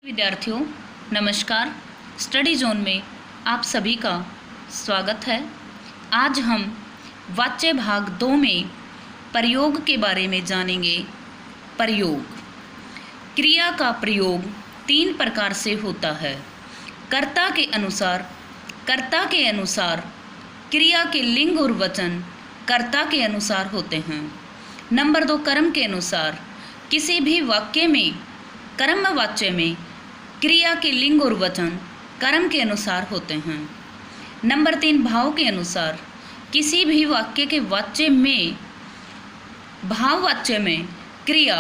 विद्यार्थियों नमस्कार। Study zone में आप सभी का स्वागत है। आज हम वाच्य भाग 2 में प्रयोग के बारे में जानेंगे। प्रयोग क्रिया का प्रयोग 3 प्रकार से होता है। कर्ता के अनुसार क्रिया के लिंग और वचन कर्ता के अनुसार होते हैं। नंबर 2 कर्म के अनुसार किसी भी वाक्य में कर्मवाच्य में क्रिया के लिंग और वचन कर्म के अनुसार होते हैं। नंबर 3 भाव के अनुसार किसी भी वाक्य के वाच्य में भाववाच्य में क्रिया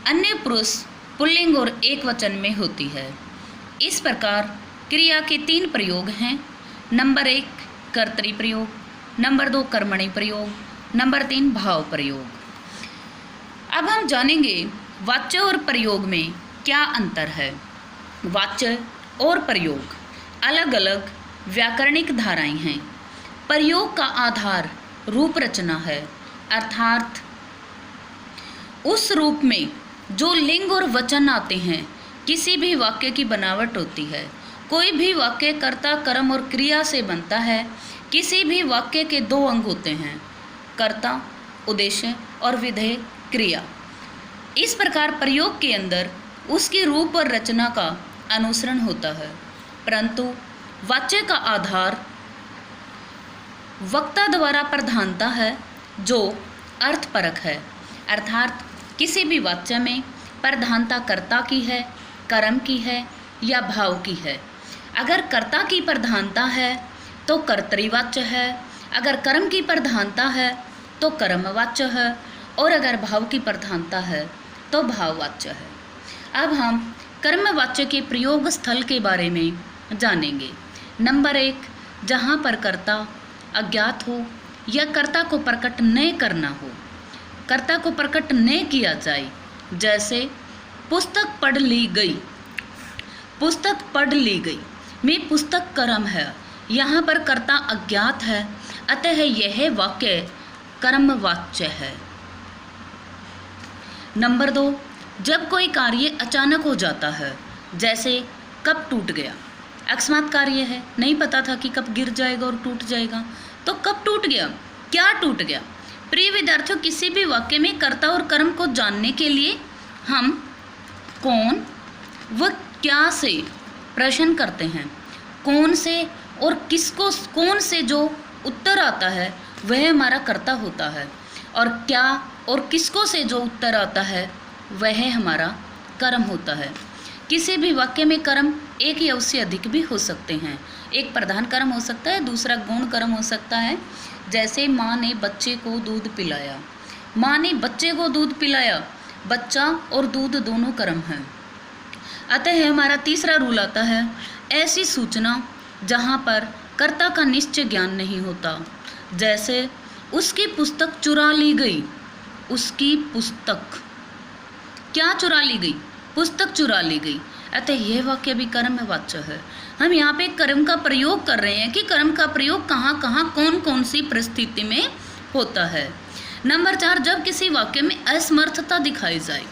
अन्य पुरुष पुल्लिंग और एकवचन में होती है। इस प्रकार क्रिया के 3 प्रयोग हैं। नंबर 1 कर्तरी प्रयोग, नंबर 2 कर्मणि प्रयोग, नंबर 3 भाव प्रयोग। अब हम जानेंगे वाच्य और प्रयोग में क्या अंतर है। वाच्य और प्रयोग अलग अलग व्याकरणिक धाराएं हैं। प्रयोग का आधार रूप रचना है, अर्थात उस रूप में जो लिंग और वचन आते हैं किसी भी वाक्य की बनावट होती है। कोई भी वाक्य कर्ता कर्म और क्रिया से बनता है। किसी भी वाक्य के 2 अंग होते हैं, कर्ता उद्देश्य और विधेय क्रिया। इस प्रकार प्रयोग के अंदर उसकी रूप और रचना का अनुसरण होता है, परंतु वाच्य का आधार वक्ता द्वारा प्रधानता है जो अर्थपरक है, अर्थात किसी भी वाच्य में प्रधानता कर्ता की है, कर्म की है या भाव की है। अगर कर्ता की प्रधानता है तो कर्तरीवाच्य है, अगर कर्म की प्रधानता है तो कर्मवाच्य है, और अगर भाव की प्रधानता है तो भाववाच्य है। अब हम कर्मवाच्य के प्रयोग स्थल के बारे में जानेंगे। नंबर 1 जहाँ पर कर्ता अज्ञात हो या कर्ता को प्रकट न करना हो, कर्ता को प्रकट न किया जाए। जैसे पुस्तक पढ़ ली गई, पुस्तक पढ़ ली गई में पुस्तक कर्म है, यहाँ पर कर्ता अज्ञात है, अतः यह वाक्य कर्मवाच्य है। नंबर 2 जब कोई कार्य अचानक हो जाता है, जैसे कब टूट गया, अकस्मात कार्य है, नहीं पता था कि कब गिर जाएगा और टूट जाएगा, तो कब टूट गया, क्या टूट गया। प्रिय विद्यार्थियों, किसी भी वाक्य में कर्ता और कर्म को जानने के लिए हम कौन व क्या से प्रश्न करते हैं। कौन से और किसको, कौन से जो उत्तर आता है वह हमारा कर्ता होता है, और क्या और किसको से जो उत्तर आता है वह हमारा कर्म होता है। किसी भी वाक्य में कर्म एक या उससे अधिक भी हो सकते हैं। एक प्रधान कर्म हो सकता है, दूसरा गौण कर्म हो सकता है। जैसे माँ ने बच्चे को दूध पिलाया, माँ ने बच्चे को दूध पिलाया, बच्चा और दूध दोनों कर्म हैं। अतः हमारा तीसरा रूल आता है ऐसी सूचना जहाँ पर कर्ता का निश्चय ज्ञान नहीं होता। जैसे उसकी पुस्तक चुरा ली गई, उसकी पुस्तक क्या चुरा ली गई, पुस्तक चुरा ली गई, अतः यह वाक्य भी कर्मवाच्य है। हम यहाँ पे कर्म का प्रयोग कर रहे हैं कि कर्म का प्रयोग कहाँ कहाँ कौन कौन सी परिस्थिति में होता है। नंबर 4 जब किसी वाक्य में असमर्थता दिखाई जाए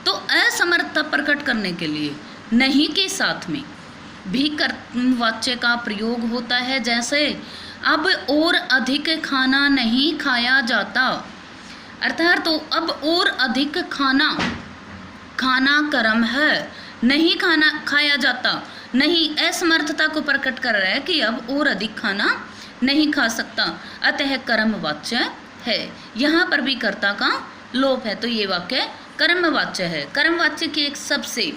तो असमर्थता प्रकट करने के लिए नहीं के साथ में भी कर्मवाच्य का प्रयोग होता है। जैसे अब और अधिक खाना नहीं खाया जाता, अर्थात तो अब और अधिक खाना, खाना कर्म है, नहीं खाना खाया जाता, नहीं असमर्थता को प्रकट कर रहा है कि अब और अधिक खाना नहीं खा सकता, अतः कर्मवाच्य है। यहाँ पर भी कर्ता का लोप है, तो ये वाक्य कर्मवाच्य है। कर्मवाच्य की एक सबसे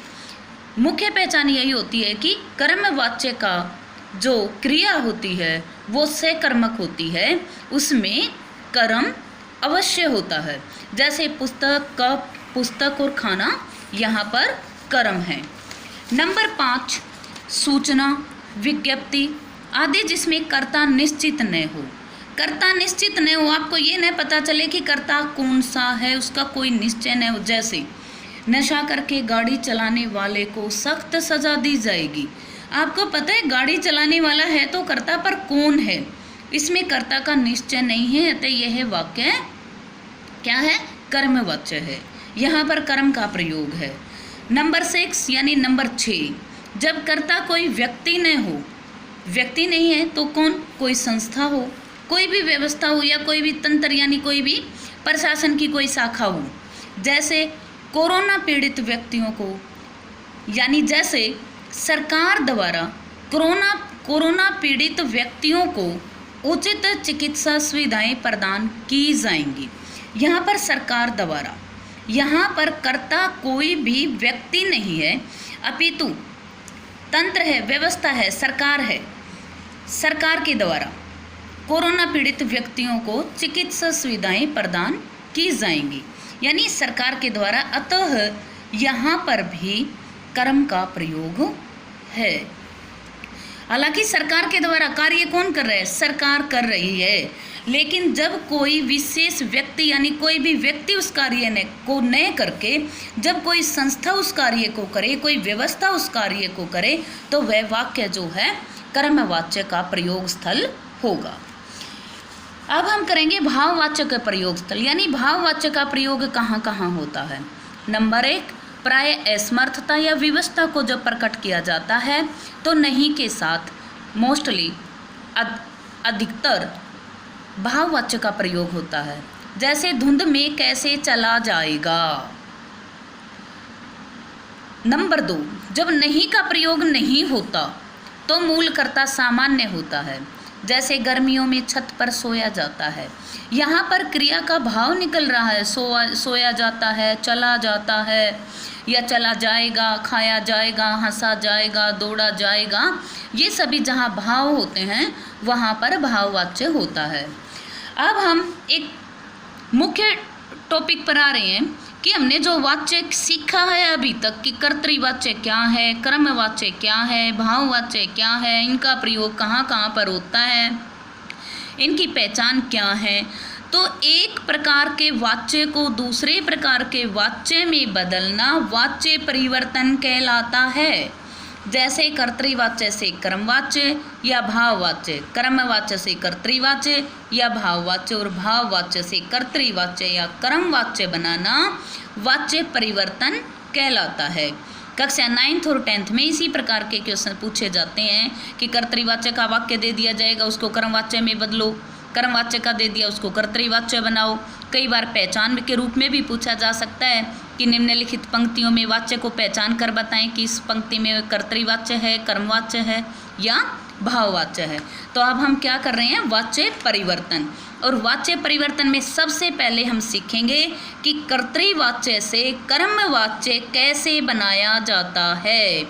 मुख्य पहचान यही होती है कि कर्मवाच्य का जो क्रिया होती है वो सकर्मक होती है, उसमें कर्म अवश्य होता है। जैसे पुस्तक, कप, पुस्तक और खाना यहाँ पर कर्म है। नंबर 5 सूचना, विज्ञप्ति आदि जिसमें कर्ता निश्चित न हो। कर्ता निश्चित न हो, आपको ये न पता चले कि कर्ता कौन सा है, उसका कोई निश्चय न हो। जैसे नशा करके गाड़ी चलाने वाले को सख्त सजा दी जाएगी। आपको पता है गाड़ी चलाने वाला है तो कर्ता पर कौन है, इसमें कर्ता का निश्चय नहीं है, अतः यह वाक्य क्या है, कर्मवाच्य है। यहाँ पर कर्म का प्रयोग है। नंबर 6 यानी नंबर 6, जब कर्ता कोई व्यक्ति न हो, व्यक्ति नहीं है तो कौन, कोई संस्था हो, कोई भी व्यवस्था हो या कोई भी तंत्र यानी कोई भी प्रशासन की कोई शाखा हो। जैसे कोरोना पीड़ित व्यक्तियों को, यानी जैसे सरकार द्वारा कोरोना पीड़ित व्यक्तियों को उचित चिकित्सा सुविधाएं प्रदान की जाएंगी। यहाँ पर सरकार द्वारा, यहाँ पर कर्ता कोई भी व्यक्ति नहीं है अपितु तंत्र है, व्यवस्था है, सरकार है। सरकार के द्वारा कोरोना पीड़ित व्यक्तियों को चिकित्सा सुविधाएं प्रदान की जाएंगी, यानी सरकार के द्वारा। अतः यहाँ पर भी कर्म का प्रयोग है। हालांकि सरकार के द्वारा कार्य कौन कर रहा है, सरकार कर रही है, लेकिन जब कोई विशेष व्यक्ति यानी कोई भी व्यक्ति उस कार्य को न करके जब कोई संस्था उस कार्य को करे, कोई व्यवस्था उस कार्य को करे, तो वह वाक्य जो है कर्मवाच्य का प्रयोग स्थल होगा। अब हम करेंगे भाववाच्य का प्रयोग स्थल, यानी भाववाच्य का प्रयोग कहाँ कहाँ होता है। नंबर 1, प्राय असमर्थता या विवशता को जब प्रकट किया जाता है तो नहीं के साथ मोस्टली अधिकतर भाववाच्य का प्रयोग होता है। जैसे धुंध में कैसे चला जाएगा। नंबर 2, जब नहीं का प्रयोग नहीं होता तो मूल कर्ता सामान्य होता है। जैसे गर्मियों में छत पर सोया जाता है, यहाँ पर क्रिया का भाव निकल रहा है, सोया जाता है, चला जाता है या चला जाएगा, खाया जाएगा, हंसा जाएगा, दौड़ा जाएगा, ये सभी जहाँ भाव होते हैं वहाँ पर भाववाच्य होता है। अब हम एक मुख्य टॉपिक पर आ रहे हैं कि हमने जो वाच्य सीखा है अभी तक कि कर्तृवाच्य क्या है, कर्मवाच्य क्या है, भाववाच्य क्या है, इनका प्रयोग कहाँ कहाँ पर होता है, इनकी पहचान क्या है। तो एक प्रकार के वाच्य को दूसरे प्रकार के वाच्य में बदलना वाच्य परिवर्तन कहलाता है। जैसे कर्तृवाच्य से कर्मवाच्य या भाववाच्य, कर्मवाच्य से कर्तृवाच्य या भाववाच्य और भाववाच्य से कर्तृवाच्य या कर्मवाच्य बनाना वाच्य परिवर्तन कहलाता है। कक्षा 9th और 10th में इसी प्रकार के क्वेश्चन पूछे जाते हैं कि कर्तृवाच्य का वाक्य दे दिया जाएगा, उसको कर्मवाच्य में बदलो, कर्मवाच्य का दे दिया उसको कर्तृवाच्य बनाओ। कई बार पहचान के रूप में भी पूछा जा सकता है कि निम्नलिखित पंक्तियों में वाच्य को पहचान कर बताएं कि इस पंक्ति में कर्तृवाच्य है, कर्मवाच्य है या भाववाच्य है। तो अब हम क्या कर रहे हैं, वाच्य परिवर्तन। और वाच्य परिवर्तन में सबसे पहले हम सीखेंगे कि कर्तृवाच्य से कर्मवाच्य कैसे बनाया जाता है।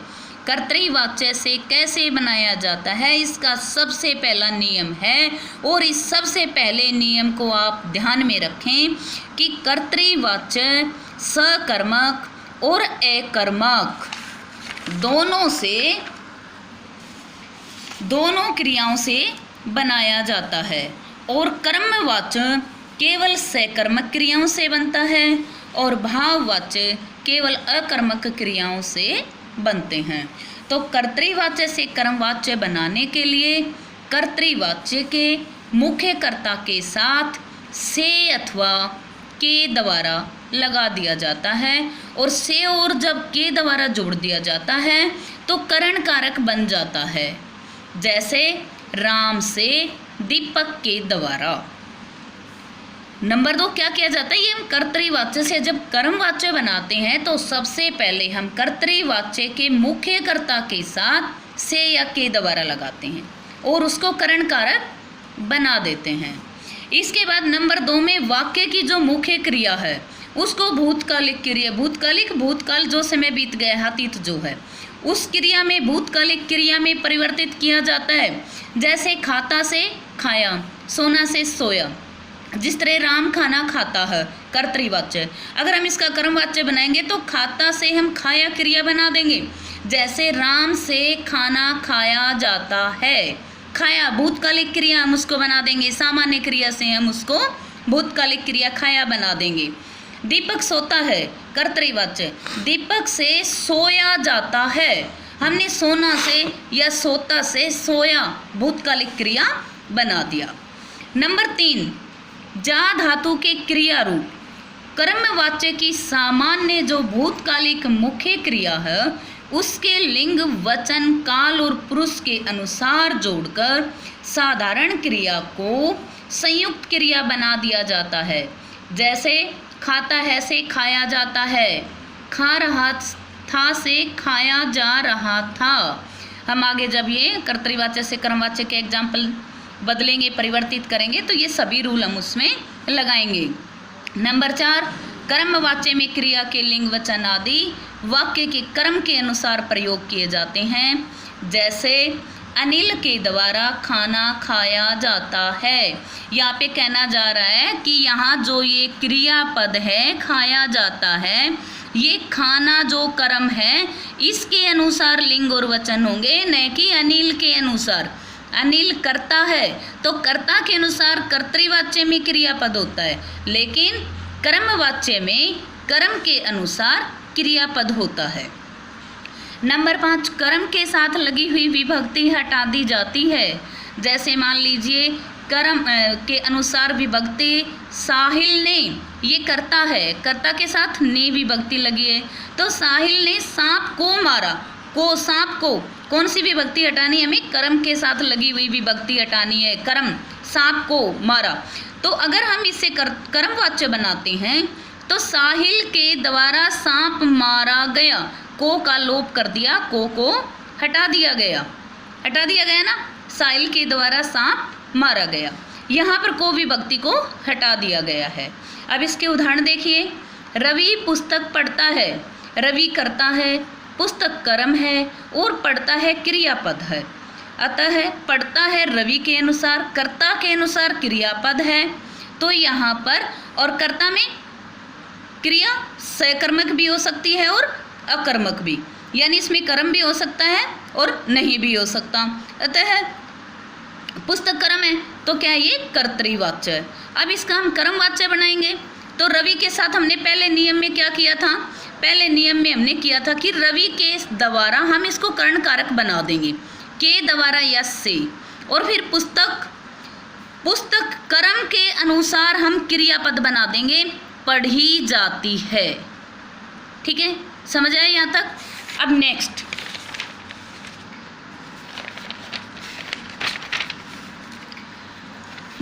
कर्तृवाच्य से कैसे बनाया जाता है, इसका सबसे पहला नियम है। और इस सबसे पहले नियम को आप ध्यान में रखें कि कर्तृवाच्य सकर्मक और अकर्मक दोनों क्रियाओं से बनाया जाता है, और कर्मवाच्य केवल सकर्मक क्रियाओं से बनता है और भाववाच्य केवल अकर्मक क्रियाओं से बनते हैं। तो कर्तृवाच्य से कर्मवाच्य बनाने के लिए कर्तृवाच्य के मुख्य कर्ता के साथ से अथवा के द्वारा लगा दिया जाता है, और से और जब के द्वारा जोड़ दिया जाता है तो करण कारक बन जाता है। जैसे राम से दीपक के द्वारा। नंबर 2, क्या किया जाता है, ये हम कर्तृवाच्य से जब कर्मवाच्य बनाते हैं तो सबसे पहले हम कर्तृवाच्य के मुख्य कर्ता के साथ से या के द्वारा लगाते हैं और उसको करण कारक बना देते हैं। इसके बाद नंबर 2 में वाक्य की जो मुख्य क्रिया है उसको भूतकालिक क्रिया, भूतकाल जो समय बीत गया, अतीत जो है उस क्रिया में भूतकालिक क्रिया में परिवर्तित किया जाता है। जैसे खाता से खाया, सोना से सोया। जिस तरह राम खाना खाता है, कर्तृवाच्य, अगर हम इसका कर्मवाच्य बनाएंगे तो खाता से हम खाया क्रिया बना देंगे। जैसे राम से खाना खाया जाता है, खाया भूतकालिक क्रिया हम उसको बना देंगे, सामान्य क्रिया से हम उसको भूतकालिक क्रिया खाया बना देंगे। दीपक सोता है, कर्तृवाच्य, दीपक से सोया जाता है, हमने सोना से या सोता से सोया भूतकालिक क्रिया बना दिया। नंबर 3, जा धातु के क्रिया रूप कर्मवाच्य की सामान्य जो भूतकालिक मुख्य क्रिया है उसके लिंग, वचन, काल और पुरुष के अनुसार जोड़कर साधारण क्रिया को संयुक्त क्रिया बना दिया जाता है। जैसे खाता है से खाया जाता है, खा रहा था से खाया जा रहा था। हम आगे जब ये कर्तृवाच्य से कर्मवाच्य के एग्जाम्पल बदलेंगे, परिवर्तित करेंगे, तो ये सभी रूल हम उसमें लगाएंगे। नंबर 4, कर्मवाच्य में क्रिया के लिंग, वचन आदि वाक्य के कर्म के अनुसार प्रयोग किए जाते हैं। जैसे अनिल के द्वारा खाना खाया जाता है। यहाँ पे कहना जा रहा है कि यहाँ जो ये क्रियापद है खाया जाता है, ये खाना जो कर्म है इसके अनुसार लिंग और वचन होंगे, न कि अनिल के अनुसार। अनिल करता है तो कर्ता के अनुसार कर्तृवाच्य में क्रियापद होता है, लेकिन कर्मवाच्य में कर्म के अनुसार क्रियापद होता है। नंबर 5, कर्म के साथ लगी हुई विभक्ति हटा दी जाती है। जैसे मान लीजिए कर्म के अनुसार विभक्ति साहिल ने, ये करता है, कर्ता के साथ ने विभक्ति लगी है, तो साहिल ने सांप को मारा। को, सांप को, कौन सी विभक्ति हटानी है हमें? कर्म के साथ लगी हुई विभक्ति हटानी है। कर्म, सांप को मारा। तो अगर हम इसे कर्मवाच्य बनाते हैं तो साहिल के द्वारा सांप मारा गया, को का लोप कर दिया, को हटा दिया गया, हटा दिया गया ना। साहिल के द्वारा सांप मारा गया, यहाँ पर को विभक्ति को हटा दिया गया है। अब इसके उदाहरण देखिए। रवि पुस्तक पढ़ता है, रवि करता है, पुस्तक कर्म है और पढ़ता है क्रियापद है। अतः पढ़ता है रवि के अनुसार, कर्ता के अनुसार क्रियापद है। तो यहाँ पर और कर्ता में क्रिया सकर्मक भी हो सकती है और अकर्मक भी, यानी इसमें कर्म भी हो सकता है और नहीं भी हो सकता। अतः पुस्तक कर्म है तो क्या ये कर्तृवाच्य है। अब इसका हम कर्मवाच्य बनाएंगे तो रवि के साथ हमने पहले नियम में क्या किया था? पहले नियम में हमने किया था कि रवि के द्वारा हम इसको कर्ण कारक बना देंगे, के द्वारा यस से, और फिर पुस्तक कर्म के अनुसार हम क्रियापद बना देंगे, पढ़ी जाती है। ठीक है, समझ आए यहाँ तक? अब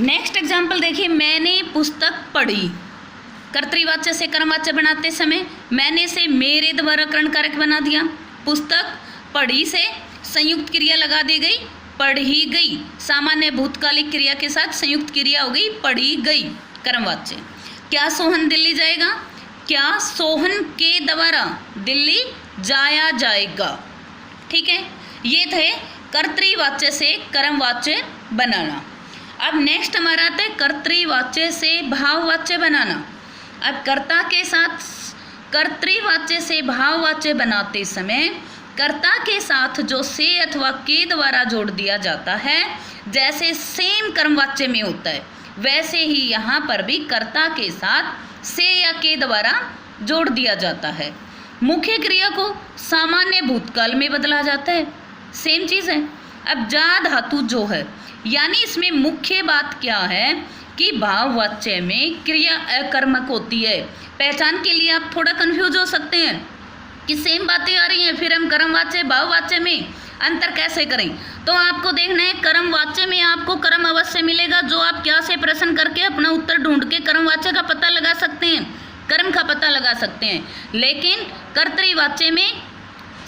नेक्स्ट एग्जाम्पल देखिए। मैंने पुस्तक पढ़ी। कर्तृवाच्य से कर्मवाच्य बनाते समय मैंने से मेरे द्वारा कर्ण कारक बना दिया। पुस्तक पढ़ी से संयुक्त क्रिया लगा दी गई, पढ़ी गई। सामान्य भूतकालिक क्रिया के साथ संयुक्त क्रिया हो गई, पढ़ी गई, कर्मवाच्य। क्या सोहन दिल्ली जाएगा? क्या सोहन के द्वारा दिल्ली जाया जाएगा। ठीक है, ये थे कर्तृवाच्य से कर्मवाच्य बनाना। अब नेक्स्ट हमारा आता है कर्तृवाच्य से भाववाच्य बनाना। अब कर्ता के साथ कर्तृवाच्य से भाववाच्य बनाते समय कर्ता के साथ जो से अथवा के द्वारा जोड़ दिया जाता है, जैसे सेम कर्मवाच्य में होता है, वैसे ही यहाँ पर भी कर्ता के साथ से या के द्वारा जोड़ दिया जाता है। मुख्य क्रिया को सामान्य भूतकाल में बदला जाता है, सेम चीज़ है। अब जा धातु जो है, यानी इसमें मुख्य बात क्या है कि भाववाच्य में क्रिया अकर्मक होती है। पहचान के लिए आप थोड़ा कंफ्यूज हो सकते हैं कि सेम बातें आ रही हैं, फिर हम कर्मवाच्य भाववाच्य में अंतर कैसे करें। तो आपको देखना है कर्मवाच्य में आपको कर्म अवश्य मिलेगा, जो आप क्या से प्रश्न करके अपना उत्तर ढूंढ के कर्मवाच्य का पता लगा सकते हैं, कर्म का पता लगा सकते हैं। लेकिन कर्तृवाच्य में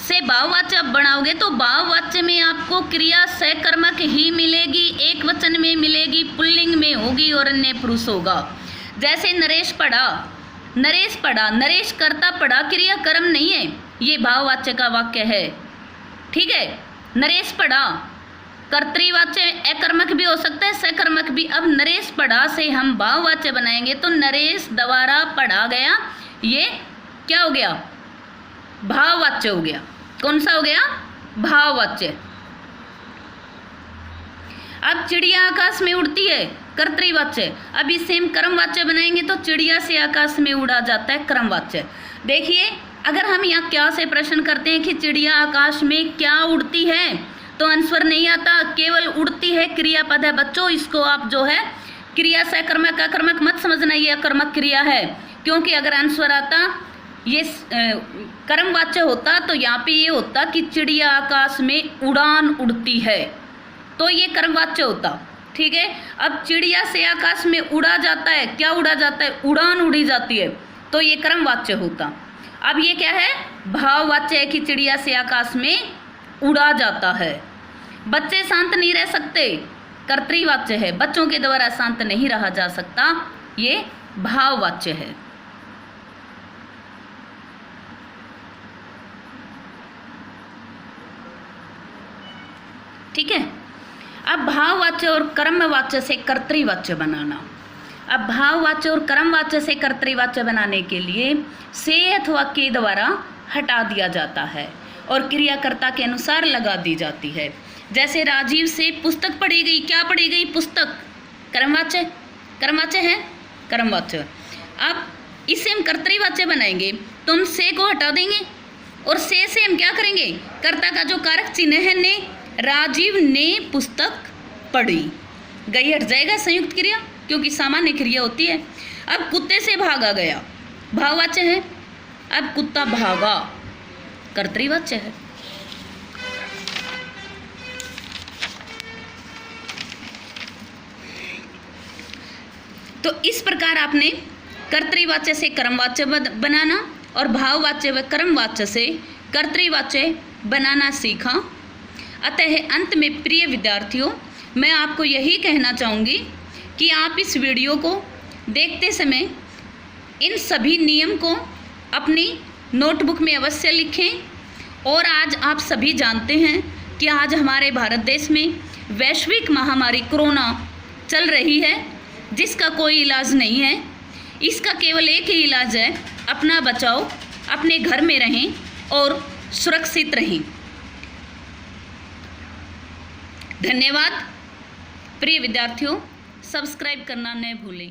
से भाववाच्य आप बनाओगे तो भाववाच्य में आपको क्रिया सकर्मक ही मिलेगी, एक वचन में मिलेगी, पुल्लिंग में होगी और अन्य पुरुष होगा। जैसे नरेश पढ़ा, नरेश पढ़ा, नरेश करता पढ़ा, क्रिया कर्म नहीं है, ये भाववाच्य का वाक्य है। ठीक है, नरेश पढ़ा कर्तृवाच्य अकर्मक भी हो सकता है, सकर्मक भी। अब नरेश पढ़ा से हम भाववाच्य बनाएंगे तो नरेश द्वारा पढ़ा गया, ये क्या हो गया? भाववाच्य हो गया। कौन सा हो गया? भाववाच्य। अब चिड़िया आकाश में उड़ती है, कर्तृवाच्य। अब इसे हम कर्मवाच्य बनाएंगे तो चिड़िया से आकाश में उड़ा जाता है, कर्मवाच्य। देखिए, अगर हम यहाँ क्या से प्रश्न करते हैं कि चिड़िया आकाश में क्या उड़ती है, तो आंसर नहीं आता, केवल उड़ती है क्रियापद है। बच्चों, इसको आप जो है क्रिया सकर्मक अकर्मक मत समझना, ये अकर्मक क्रिया है। क्योंकि अगर अनुस्वर आता, ये कर्मवाच्य होता, तो यहाँ पे ये होता कि चिड़िया आकाश में उड़ान उड़ती है, तो ये कर्मवाच्य होता। ठीक है, अब चिड़िया से आकाश में उड़ा जाता है, क्या उड़ा जाता है, उड़ान उड़ी जाती है, तो ये कर्मवाच्य होता। अब ये क्या है, भाववाच्य है कि चिड़िया से आकाश में उड़ा जाता है। बच्चे शांत नहीं रह सकते, कर्तृवाच्य है, बच्चों के द्वारा शांत नहीं रहा जा सकता, ये भाववाच्य है। ठीक है, अब भाववाच्य और कर्मवाच्य से कर्तृवाच्य बनाना। अब भाववाच्य और कर्मवाच्य से कर्तृवाच्य बनाने के लिए से अथवा के द्वारा हटा दिया जाता है और क्रियाकर्ता के अनुसार लगा दी जाती है। जैसे राजीव से पुस्तक पढ़ी गई, क्या पढ़ी गई, पुस्तक, कर्मवाच्य, कर्मवाच्य है, कर्मवाच्य। अब इससे हम कर्तृवाच्य बनाएंगे तो हम से को हटा देंगे और से हम क्या करेंगे, कर्ता का जो कारक चिन्ह है ने, राजीव ने पुस्तक पढ़ी, गई हट जाएगा संयुक्त क्रिया, क्योंकि सामान्य क्रिया होती है। अब कुत्ते से भागा गया, भाववाच्य है, अब कुत्ता भागा, कर्तृवाच्य है। तो इस प्रकार आपने कर्तृवाच्य से कर्मवाच्य बनाना और भाववाच्य व कर्मवाच्य से कर्तृवाच्य बनाना सीखा। अतः अंत में प्रिय विद्यार्थियों, मैं आपको यही कहना चाहूँगी कि आप इस वीडियो को देखते समय इन सभी नियम को अपनी नोटबुक में अवश्य लिखें। और आज आप सभी जानते हैं कि आज हमारे भारत देश में वैश्विक महामारी कोरोना चल रही है, जिसका कोई इलाज नहीं है। इसका केवल एक ही इलाज है, अपना बचाओ, अपने घर में रहें और सुरक्षित रहें। धन्यवाद। प्रिय विद्यार्थियों, सब्सक्राइब करना न भूलें।